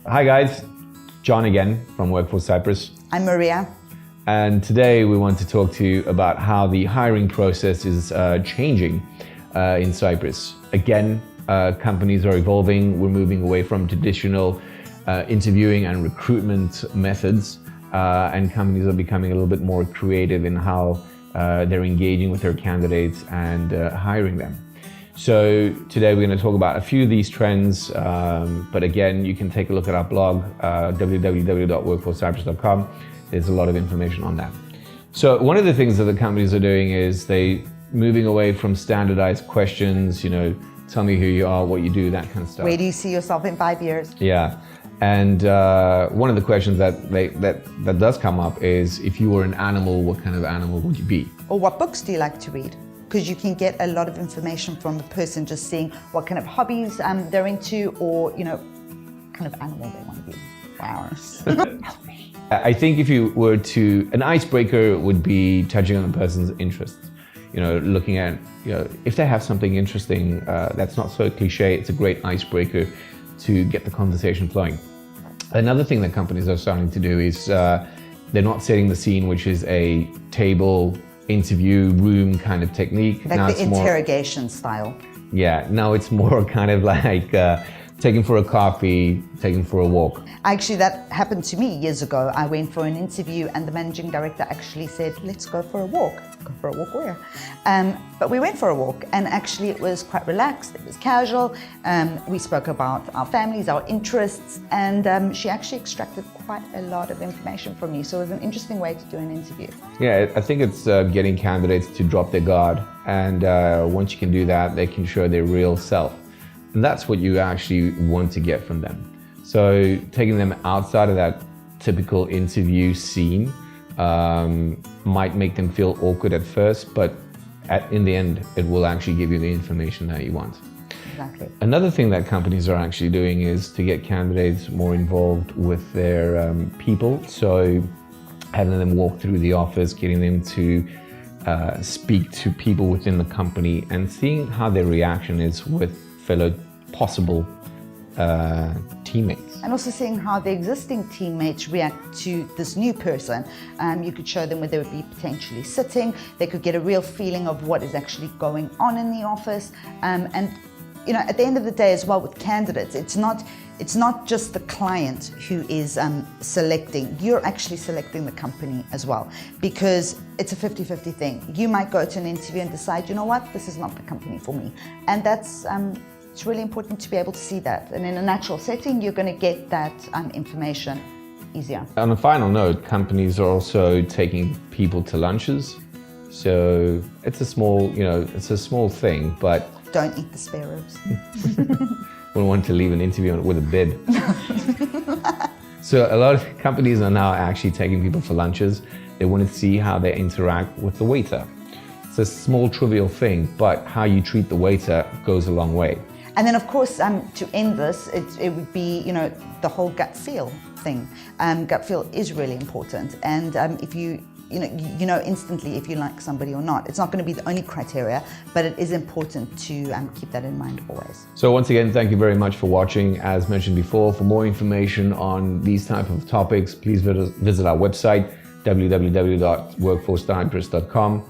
Hi guys, John again from Workforce Cyprus. I'm Maria. And today we want to talk to you about how the hiring process is changing in Cyprus. Again, companies are evolving. We're moving away from traditional interviewing and recruitment methods, and companies are becoming a little bit more creative in how they're engaging with their candidates and hiring them. So today we're going to talk about a few of these trends, but again, you can take a look at our blog, www.workforcecyprus.com. There's a lot of information on that. So one of the things that the companies are doing is they moving away from standardized questions, tell me who you are, what you do, that kind of stuff. Where do you see yourself in 5 years? Yeah. And one of the questions that does come up is, if you were an animal, what kind of animal would you be? Or what books do you like to read? Because you can get a lot of information from the person just seeing what kind of hobbies they're into, or kind of animal they want to be. Flowers. I think if you were to, an icebreaker would be touching on the person's interests. Looking at, if they have something interesting that's not so cliche, it's a great icebreaker to get the conversation flowing. Another thing that companies are starting to do is they're not setting the scene, which is a table interview room kind of technique. Like now the interrogation style. Yeah, now it's more kind of like taking for a coffee, taking for a walk. Actually, that happened to me years ago. I went for an interview and the managing director actually said, let's go for a walk. Go for a walk where? But we went for a walk, and actually it was quite relaxed, it was casual. We spoke about our families, our interests, and she actually extracted quite a lot of information from me. So it was an interesting way to do an interview. Yeah, I think it's getting candidates to drop their guard. And once you can do that, they can show their real self. And that's what you actually want to get from them. So taking them outside of that typical interview scene might make them feel awkward at first, but in the end, it will actually give you the information that you want. Exactly. Another thing that companies are actually doing is to get candidates more involved with their people. So having them walk through the office, getting them to speak to people within the company, and seeing how their reaction is with fellow possible teammates. And also seeing how the existing teammates react to this new person. You could show them where they would be potentially sitting. They could get a real feeling of what is actually going on in the office. And at the end of the day as well, with candidates, it's not just the client who is selecting. You're actually selecting the company as well, because it's a 50-50 thing. You might go to an interview and decide, you know what, this is not the company for me. And that's it's really important to be able to see that. And in a natural setting, you're going to get that information easier. On a final note, companies are also taking people to lunches. So it's a small thing, but don't eat the spare ribs. Wouldn't want to leave an interview with a bid. So a lot of companies are now actually taking people for lunches. They want to see how they interact with the waiter. It's a small trivial thing, but how you treat the waiter goes a long way. And then of course, to end this, it would be, the whole gut feel thing. Gut feel is really important. And if you know instantly if you like somebody or not. It's not going to be the only criteria, but it is important to keep that in mind always. So once again, thank you very much for watching. As mentioned before, for more information on these type of topics, please visit our website, www.workforcecyprus.com.